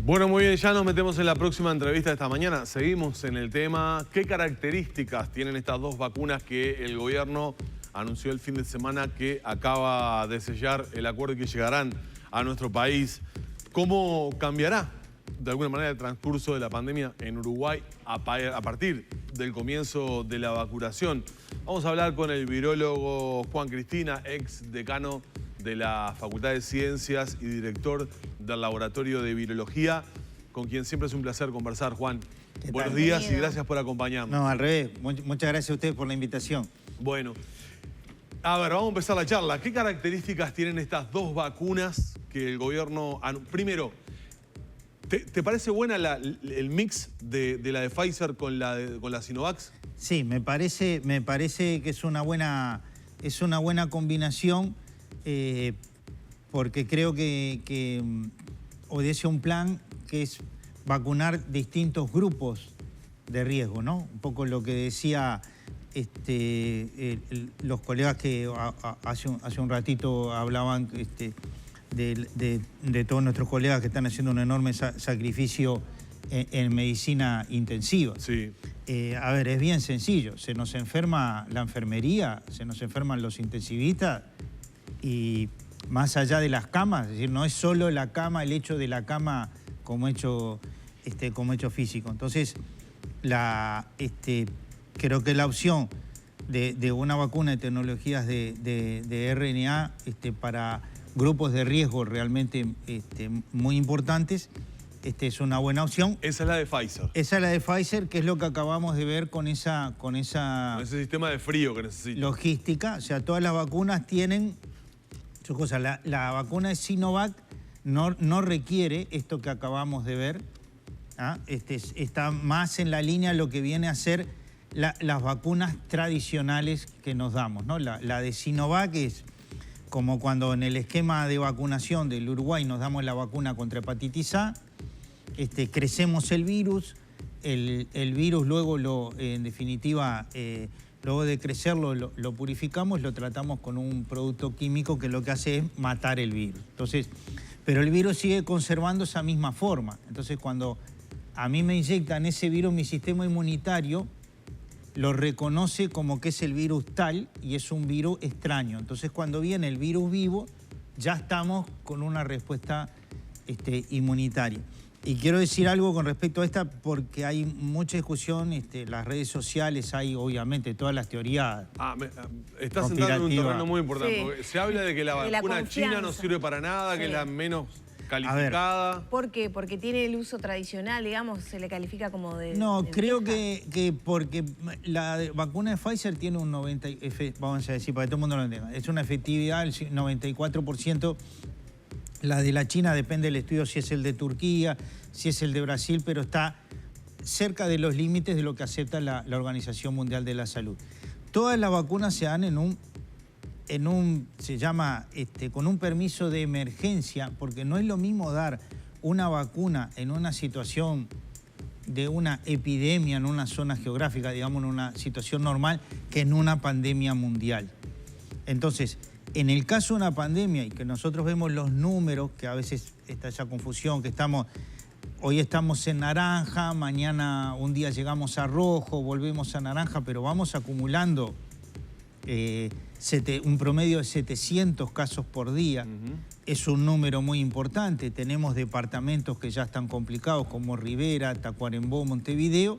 Bueno, muy bien, ya nos metemos en la próxima entrevista de esta mañana. Seguimos en el tema. ¿Qué características tienen estas dos vacunas que el gobierno anunció el fin de semana que acaba de sellar el acuerdo y que llegarán a nuestro país? ¿Cómo cambiará de alguna manera el transcurso de la pandemia en Uruguay a partir del comienzo de la vacunación? Vamos a hablar con el virólogo Juan Cristina, ex decano de la Facultad de Ciencias y director del Laboratorio de Virología, con quien siempre es un placer conversar. Juan, buenos días y gracias por acompañarnos. No, al revés. Muchas gracias a ustedes por la invitación. Bueno, a ver, vamos a empezar la charla. ¿Qué características tienen estas dos vacunas que el gobierno... Primero, ¿te parece buena el mix de la de Pfizer con la Sinovac? Sí, me parece que es una buena combinación, porque creo que obedece a un plan que es vacunar distintos grupos de riesgo, ¿no? Un poco lo que decía los colegas que hace un ratito hablaban de todos nuestros colegas que están haciendo un enorme sacrificio en medicina intensiva. Sí. A ver, es bien sencillo. Se nos enferma la enfermería, se nos enferman los intensivistas y más allá de las camas, es decir, no es solo la cama, el hecho de la cama como hecho físico. Entonces, creo que la opción de una vacuna de tecnologías de RNA para grupos de riesgo realmente muy importantes, es una buena opción. Esa es la de Pfizer. Esa es la de Pfizer, que es lo que acabamos de ver con ese sistema de frío que necesita. Logística. O sea, todas las vacunas tienen sus cosas. La vacuna de Sinovac no requiere esto que acabamos de ver. Está más en la línea de lo que viene a ser las vacunas tradicionales que nos damos, ¿no? La de Sinovac es como cuando en el esquema de vacunación del Uruguay nos damos la vacuna contra hepatitis A, crecemos el virus luego en definitiva, luego de crecerlo lo purificamos, lo tratamos con un producto químico que lo que hace es matar el virus. Entonces, pero el virus sigue conservando esa misma forma. Entonces, cuando a mí me inyectan ese virus, mi sistema inmunitario lo reconoce como que es el virus tal y es un virus extraño. Entonces, cuando viene el virus vivo, ya estamos con una respuesta inmunitaria. Y quiero decir algo con respecto a esta porque hay mucha discusión, las redes sociales, hay obviamente todas las teorías. Estás entrando en un terreno muy importante. Sí. Porque se habla de que la vacuna china no sirve para nada, sí, que es la menos calificada. ¿Por qué? Porque tiene el uso tradicional, digamos, se le califica como de... No, creo que porque la vacuna de Pfizer tiene un 90, vamos a decir, para que todo el mundo lo entienda, es una efectividad del 94%. La de la China depende del estudio si es el de Turquía, si es el de Brasil, pero está cerca de los límites de lo que acepta la Organización Mundial de la Salud. Todas las vacunas se dan se llama, con un permiso de emergencia, porque no es lo mismo dar una vacuna en una situación de una epidemia, en una zona geográfica, digamos, en una situación normal, que en una pandemia mundial. Entonces, en el caso de una pandemia y que nosotros vemos los números, que a veces está esa confusión, que hoy estamos en naranja, mañana un día llegamos a rojo, volvemos a naranja, pero vamos acumulando un promedio de 700 casos por día. Es un número muy importante. Tenemos departamentos que ya están complicados, como Rivera, Tacuarembó, Montevideo.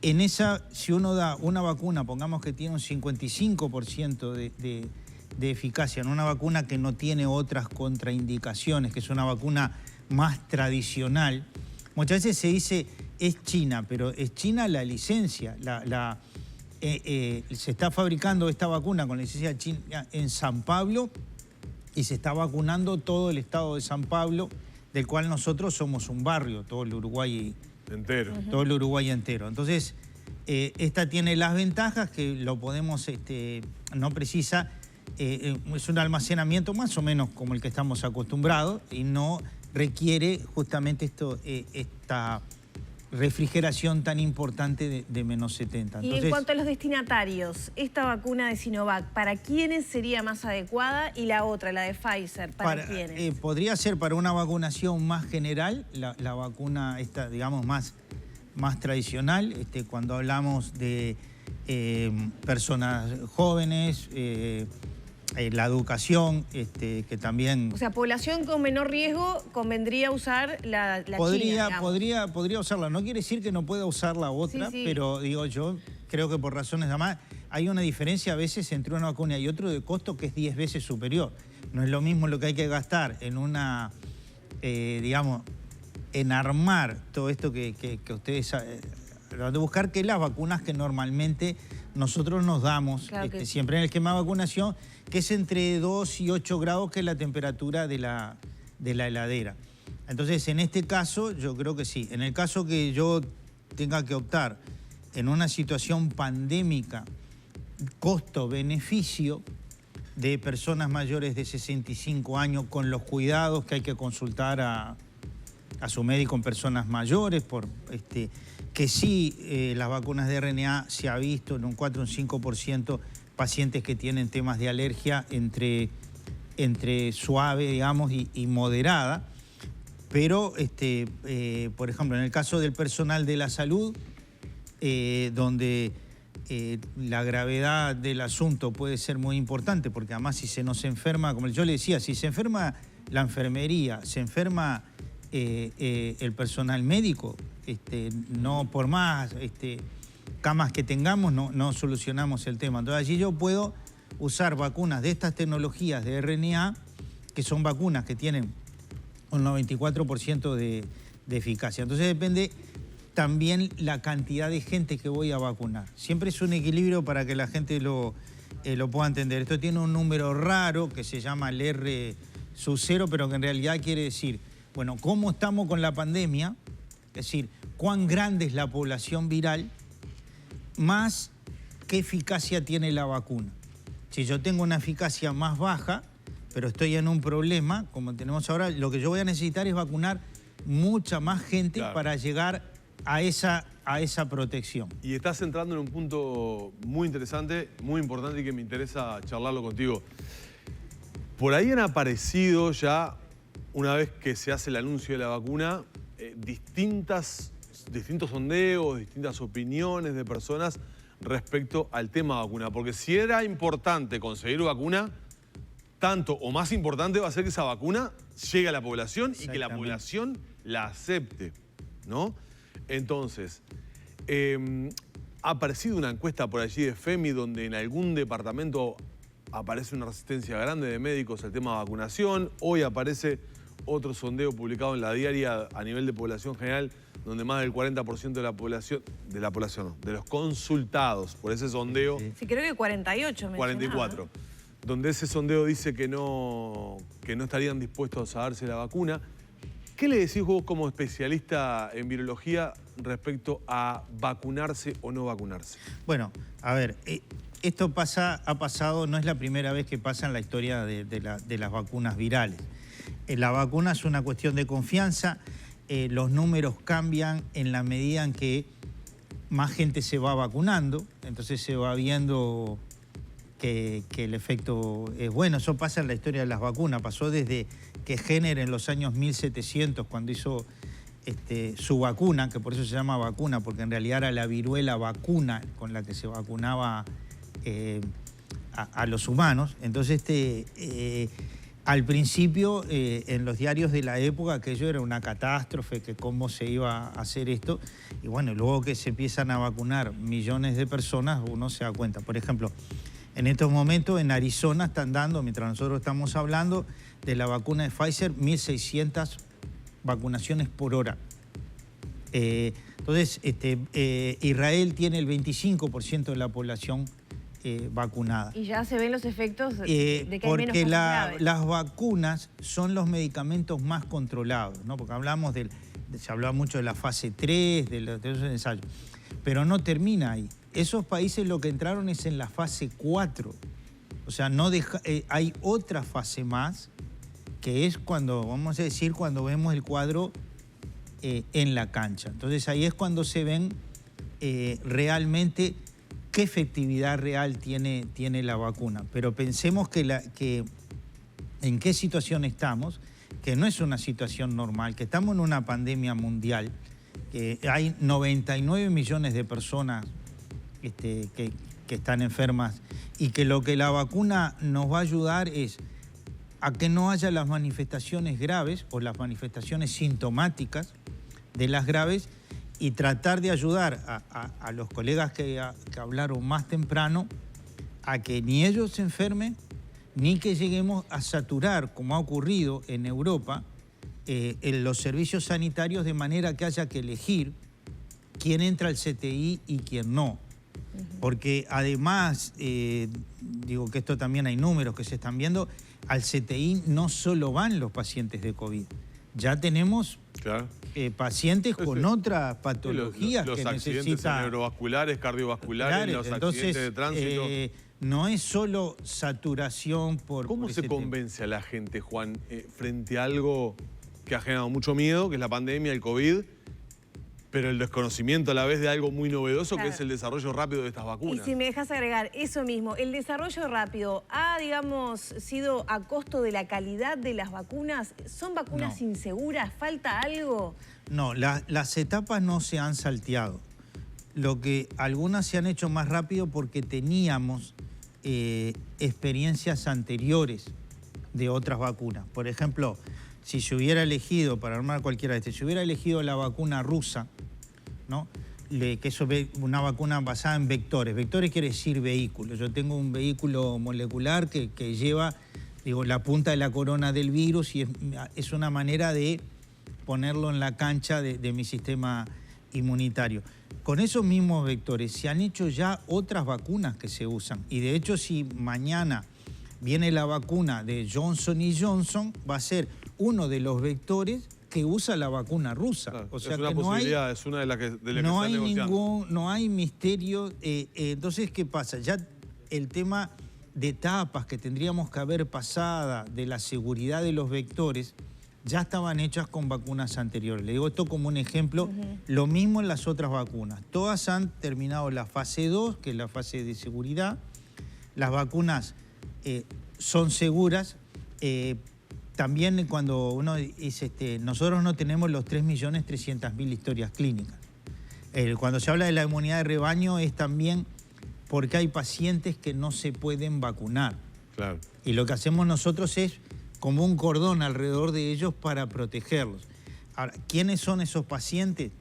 En esa, si uno da una vacuna, pongamos que tiene un 55% de eficacia, en una vacuna que no tiene otras contraindicaciones, que es una vacuna más tradicional. Muchas veces se dice es China, pero es China la licencia. Se está fabricando esta vacuna con licencia china en San Pablo y se está vacunando todo el estado de San Pablo, del cual nosotros somos un barrio, todo el Uruguay entero. Todo el Uruguay entero. Entonces, esta tiene las ventajas que lo podemos, no precisa, es un almacenamiento más o menos como el que estamos acostumbrados y no requiere justamente refrigeración tan importante de menos 70. Y Entonces, en cuanto a los destinatarios, esta vacuna de Sinovac, ¿para quiénes sería más adecuada? Y la otra, la de Pfizer, ¿para quiénes? Podría ser para una vacunación más general, la vacuna esta, digamos, más tradicional, cuando hablamos de personas jóvenes, la educación, que también... O sea, población con menor riesgo convendría usar la China, podría usarla. No quiere decir que no pueda usar la otra, sí. pero digo yo, creo que por razones de más, hay una diferencia a veces entre una vacuna y otro de costo que es 10 veces superior. No es lo mismo lo que hay que gastar en una, digamos, en armar todo esto que ustedes van a buscar, que las vacunas que normalmente nosotros nos damos, claro, siempre en el esquema de vacunación, que es entre 2 y 8 grados, que es la temperatura de la heladera. Entonces, en este caso, yo creo que sí. En el caso que yo tenga que optar en una situación pandémica, costo-beneficio de personas mayores de 65 años, con los cuidados que hay que consultar a su médico en personas mayores, que sí, las vacunas de RNA se ha visto en un 4 o un 5% pacientes que tienen temas de alergia entre suave, digamos, y moderada. Pero, por ejemplo, en el caso del personal de la salud, donde la gravedad del asunto puede ser muy importante, porque además si se nos enferma, como yo le decía, si se enferma la enfermería, se enferma el personal médico, no por más camas que tengamos, no solucionamos el tema. Entonces allí yo puedo usar vacunas de estas tecnologías de RNA, que son vacunas que tienen un 94% de eficacia. Entonces depende también la cantidad de gente que voy a vacunar. Siempre es un equilibrio para que la gente lo pueda entender. Esto tiene un número raro que se llama el R0, pero que en realidad quiere decir, bueno, cómo estamos con la pandemia, es decir, cuán grande es la población viral, más qué eficacia tiene la vacuna. Si yo tengo una eficacia más baja, pero estoy en un problema, como tenemos ahora, lo que yo voy a necesitar es vacunar mucha más gente, claro, para llegar a esa protección. Y estás entrando en un punto muy interesante, muy importante, y que me interesa charlarlo contigo. Por ahí han aparecido ya, una vez que se hace el anuncio de la vacuna, distintos sondeos, distintas opiniones de personas respecto al tema vacuna. Porque si era importante conseguir vacuna, tanto o más importante va a ser que esa vacuna llegue a la población y que la población la acepte, ¿no? Entonces, ha aparecido una encuesta por allí de FEMI donde en algún departamento aparece una resistencia grande de médicos al tema de vacunación. Hoy aparece otro sondeo publicado en La Diaria a nivel de población general, donde más del 40% de los consultados por ese sondeo... Sí, creo que 48 44. Donde ese sondeo dice que no estarían dispuestos a darse la vacuna. ¿Qué le decís vos como especialista en virología respecto a vacunarse o no vacunarse? Bueno, a ver, esto ha pasado, no es la primera vez que pasa en la historia de las vacunas virales. La vacuna es una cuestión de confianza, los números cambian en la medida en que más gente se va vacunando, entonces se va viendo que el efecto es bueno. Eso pasa en la historia de las vacunas, pasó desde que Jenner en los años 1700, cuando hizo su vacuna, que por eso se llama vacuna, porque en realidad era la viruela vacuna con la que se vacunaba a los humanos. Entonces, al principio, en los diarios de la época, aquello era una catástrofe, que cómo se iba a hacer esto. Y bueno, luego que se empiezan a vacunar millones de personas, uno se da cuenta. Por ejemplo, en estos momentos en Arizona están dando, mientras nosotros estamos hablando de la vacuna de Pfizer, 1.600 vacunaciones por hora. Entonces, Israel tiene el 25% de la población vacunada. Y ya se ven los efectos de que hay porque menos casos graves. Las vacunas son los medicamentos más controlados, ¿no? Porque hablamos se hablaba mucho de la fase 3, de esos ensayos, pero no termina ahí. Esos países lo que entraron es en la fase 4. O sea, hay otra fase más, que es cuando, vamos a decir, cuando vemos el cuadro en la cancha. Entonces ahí es cuando se ven realmente qué efectividad real tiene la vacuna. Pero pensemos que en qué situación estamos, que no es una situación normal, que estamos en una pandemia mundial, que hay 99 millones de personas que están enfermas y que lo que la vacuna nos va a ayudar es a que no haya las manifestaciones graves o las manifestaciones sintomáticas de las graves y tratar de ayudar a los colegas que hablaron más temprano a que ni ellos se enfermen ni que lleguemos a saturar, como ha ocurrido en Europa, en los servicios sanitarios, de manera que haya que elegir quién entra al CTI y quién no. Porque además, digo que esto también hay números que se están viendo, al CTI no solo van los pacientes de COVID, ya tenemos pacientes con otras patologías los que accidentes necesitan... neurovasculares, cardiovasculares, los accidentes de tránsito. No es solo saturación por... ¿Cómo se convence a la gente, Juan, frente a algo que ha generado mucho miedo, que es la pandemia, el COVID, pero el desconocimiento a la vez de algo muy novedoso, que es el desarrollo rápido de estas vacunas? Y si me dejas agregar eso mismo, el desarrollo rápido ha, digamos, sido a costo de la calidad de las vacunas. ¿Son vacunas inseguras? ¿Falta algo? No, las etapas no se han salteado. Lo que algunas se han hecho más rápido porque teníamos experiencias anteriores de otras vacunas. Por ejemplo, si se hubiera elegido, para armar cualquiera de estas, si se hubiera elegido la vacuna rusa, ¿no? Que es una vacuna basada en vectores. Vectores quiere decir vehículo. Yo tengo un vehículo molecular que lleva, digo, la punta de la corona del virus y es una manera de ponerlo en la cancha de mi sistema inmunitario. Con esos mismos vectores se han hecho ya otras vacunas que se usan. Y de hecho, si mañana viene la vacuna de Johnson & Johnson, va a ser uno de los vectores que usa la vacuna rusa. Claro, o sea, es una que posibilidad, es una de las que se están negociando. No hay misterio. Entonces, ¿qué pasa? Ya el tema de etapas que tendríamos que haber pasado de la seguridad de los vectores ya estaban hechas con vacunas anteriores. Le digo esto como un ejemplo. Lo mismo en las otras vacunas. Todas han terminado la fase 2, que es la fase de seguridad. Las vacunas son seguras. También cuando uno dice, nosotros no tenemos los 3.300.000 historias clínicas. Cuando se habla de la inmunidad de rebaño es también porque hay pacientes que no se pueden vacunar. Claro. Y lo que hacemos nosotros es como un cordón alrededor de ellos para protegerlos. Ahora, ¿quiénes son esos pacientes?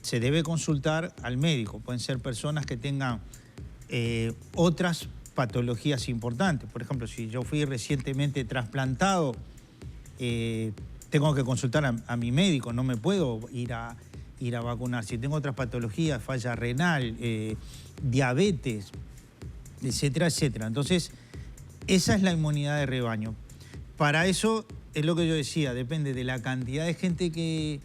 Se debe consultar al médico. Pueden ser personas que tengan otras patologías importantes. Por ejemplo, si yo fui recientemente trasplantado, tengo que consultar a mi médico, no me puedo ir a vacunar. Si tengo otras patologías, falla renal, diabetes, etcétera, etcétera. Entonces, esa es la inmunidad de rebaño. Para eso, es lo que yo decía, depende de la cantidad de gente que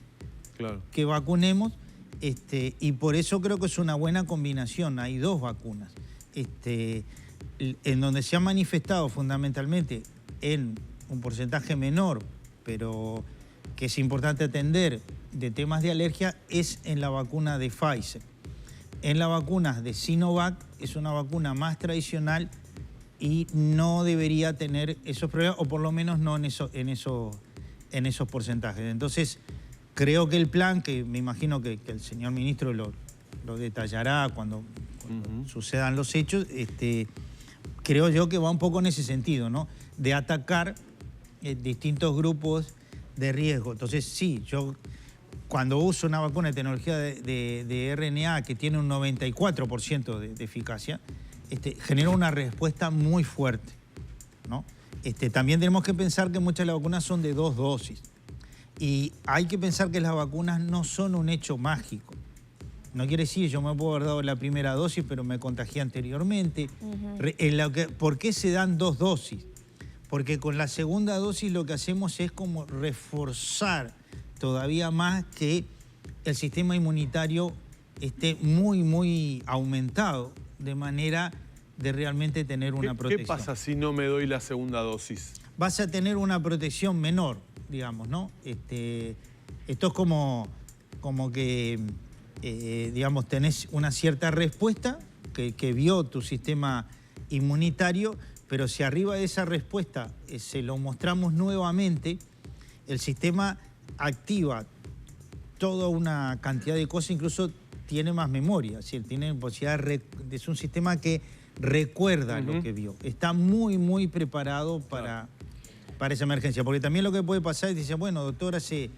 vacunemos, y por eso creo que es una buena combinación. Hay dos vacunas. En donde se ha manifestado fundamentalmente en un porcentaje menor, pero que es importante atender, de temas de alergia, es en la vacuna de Pfizer. En la vacuna de Sinovac es una vacuna más tradicional y no debería tener esos problemas, o por lo menos no en esos porcentajes. Entonces, creo que el plan, que me imagino que el señor ministro lo detallará cuando sucedan los hechos, creo yo que va un poco en ese sentido, ¿no? De atacar distintos grupos de riesgo. Entonces, sí, yo cuando uso una vacuna de tecnología de RNA que tiene un 94% de eficacia, genera una respuesta muy fuerte, ¿no? También tenemos que pensar que muchas de las vacunas son de 2 dosis. Y hay que pensar que las vacunas no son un hecho mágico. No quiere decir, yo me puedo haber dado la primera dosis, pero me contagié anteriormente. ¿Por qué se dan 2 dosis? Porque con la segunda dosis lo que hacemos es como reforzar todavía más que el sistema inmunitario esté muy, muy aumentado, de manera de realmente tener una protección. ¿Qué pasa si no me doy la segunda dosis? Vas a tener una protección menor, digamos, ¿no? Esto es como que, digamos, tenés una cierta respuesta que vio tu sistema inmunitario, pero si arriba de esa respuesta se lo mostramos nuevamente, el sistema activa toda una cantidad de cosas, incluso tiene más memoria, es decir, tiene posibilidad es un sistema que recuerda lo que vio. Está muy, muy preparado para esa emergencia, porque también lo que puede pasar es que dice, bueno, doctor, hace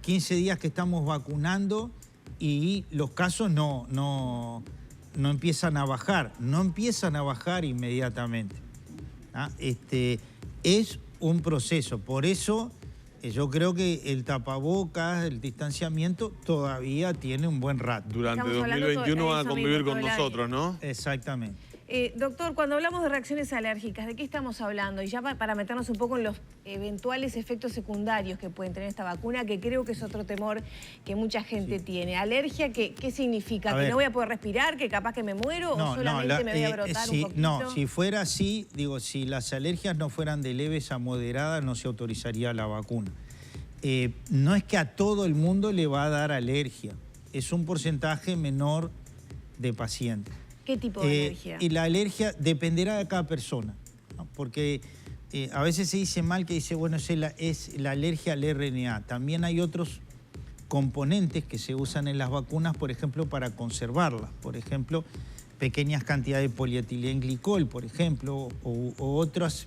15 días que estamos vacunando y los casos no empiezan a bajar, no empiezan a bajar inmediatamente. ¿Ah? Es un proceso, por eso yo creo que el tapabocas, el distanciamiento, todavía tiene un buen rato. Durante 2021 van a convivir con nosotros, ¿no? Exactamente. Doctor, cuando hablamos de reacciones alérgicas, ¿de qué estamos hablando? Y ya para meternos un poco en los eventuales efectos secundarios que pueden tener esta vacuna, que creo que es otro temor que mucha gente tiene. ¿Alergia qué significa? ¿Que no voy a poder respirar? ¿Que capaz que me muero? ¿O solamente me voy a brotar un poquito? No, si fuera así, digo, si las alergias no fueran de leves a moderadas, no se autorizaría la vacuna. No es que a todo el mundo le va a dar alergia. Es un porcentaje menor de pacientes. ¿Qué tipo de alergia? Y la alergia dependerá de cada persona, ¿no? Porque a veces se dice mal que dice, bueno, es la alergia al RNA. También hay otros componentes que se usan en las vacunas, por ejemplo, para conservarlas. Por ejemplo, pequeñas cantidades de polietilenglicol, por ejemplo, o otras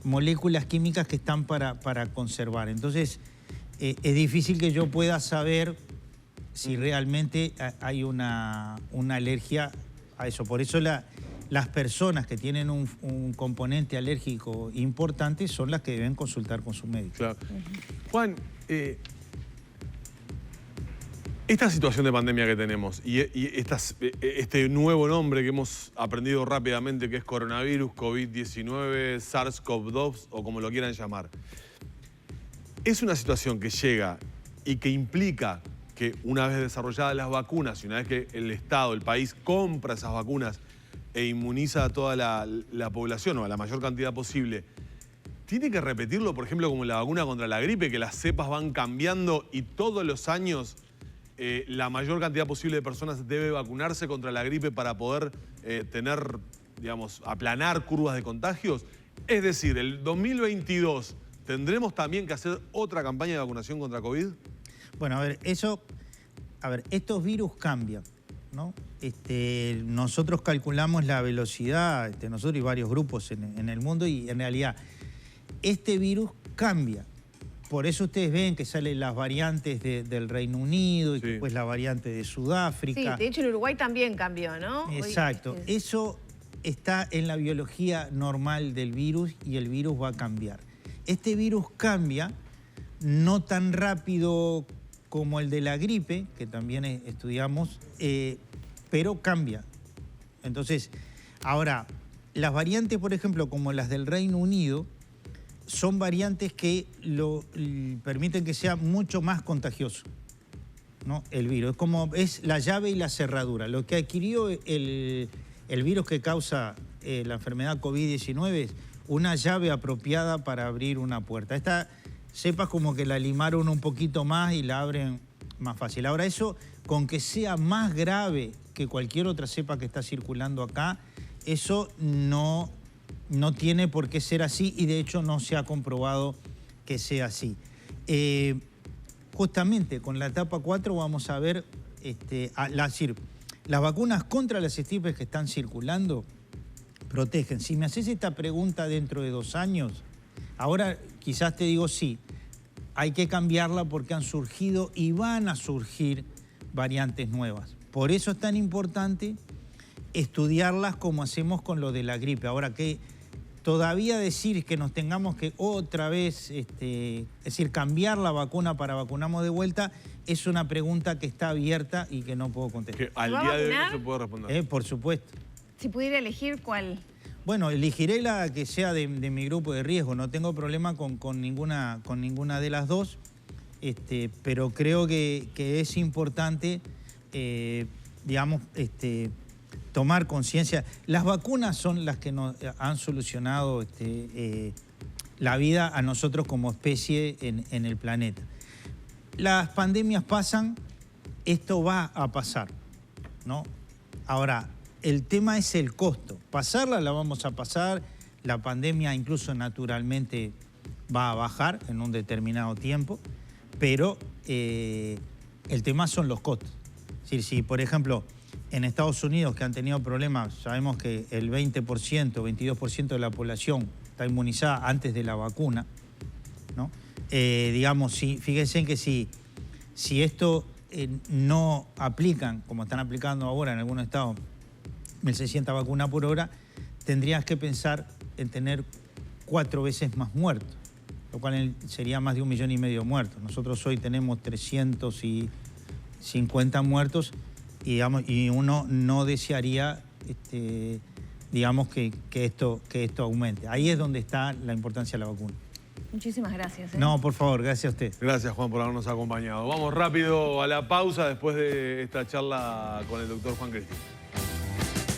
moléculas químicas que están para conservar. Entonces, es difícil que yo pueda saber si realmente hay una alergia a eso. Por eso las personas que tienen un componente alérgico importante son las que deben consultar con su médico. Claro. Juan, esta situación de pandemia que tenemos y este nuevo nombre que hemos aprendido rápidamente, que es coronavirus, COVID-19, SARS-CoV-2 o como lo quieran llamar, es una situación que llega y que implica que una vez desarrolladas las vacunas y una vez que el Estado, el país, compra esas vacunas e inmuniza a toda la población o a la mayor cantidad posible, ¿tiene que repetirlo, por ejemplo, como la vacuna contra la gripe, que las cepas van cambiando y todos los años la mayor cantidad posible de personas debe vacunarse contra la gripe para poder tener, digamos, aplanar curvas de contagios? Es decir, el 2022, ¿tendremos también que hacer otra campaña de vacunación contra COVID? Bueno, a ver, estos virus cambian, ¿no? Nosotros calculamos la velocidad, nosotros y varios grupos en el mundo, y en realidad este virus cambia. Por eso ustedes ven que salen las variantes del Reino Unido y después la variante de Sudáfrica. Sí, de hecho en Uruguay también cambió, ¿no? Exacto. Eso está en la biología normal del virus y el virus va a cambiar. Este virus cambia no tan rápido como el de la gripe, que también estudiamos, pero cambia. Entonces, ahora, las variantes, por ejemplo, como las del Reino Unido, son variantes que permiten que sea mucho más contagioso, ¿no? El virus. Es la llave y la cerradura. Lo que adquirió el virus que causa la enfermedad COVID-19 es una llave apropiada para abrir una puerta. Esta cepas como que la limaron un poquito más y la abren más fácil. Ahora, eso, con que sea más grave que cualquier otra cepa que está circulando acá, eso no tiene por qué ser así y de hecho no se ha comprobado que sea así. Justamente con la etapa 4 vamos a ver, las vacunas contra las estirpes que están circulando protegen. Si me haces esta pregunta dentro de 2 años, ahora quizás te digo sí, hay que cambiarla porque han surgido y van a surgir variantes nuevas. Por eso es tan importante estudiarlas como hacemos con lo de la gripe. Ahora, que todavía decir que nos tengamos que otra vez, es decir, cambiar la vacuna para vacunarnos de vuelta, es una pregunta que está abierta y que no puedo contestar. Que al día de hoy no se puede responder. Por supuesto. Si pudiera elegir, ¿cuál? Bueno, elegiré la que sea de mi grupo de riesgo. No tengo problema con ninguna de las dos, pero creo que es importante, digamos, tomar conciencia. Las vacunas son las que nos han solucionado la vida a nosotros como especie en el planeta. las pandemias pasan, esto va a pasar, ¿no? Ahora, el tema es el costo. Pasarla la vamos a pasar, la pandemia incluso naturalmente va a bajar en un determinado tiempo, pero el tema son los costos. Es decir, si por ejemplo en Estados Unidos, que han tenido problemas, sabemos que el 20%, 22% de la población está inmunizada antes de la vacuna, ¿no? Digamos, fíjense que si esto no aplican, como están aplicando ahora en algunos estados, 1.600 vacunas por hora, tendrías que pensar en tener 4 veces más muertos, lo cual sería más de 1,5 millones de muertos. Nosotros hoy tenemos 350 muertos y, digamos, y uno no desearía digamos, que esto aumente. Ahí es donde está la importancia de la vacuna. Muchísimas gracias. No, por favor, gracias a usted. Gracias, Juan, por habernos acompañado. Vamos rápido a la pausa después de esta charla con el doctor Juan Cristina.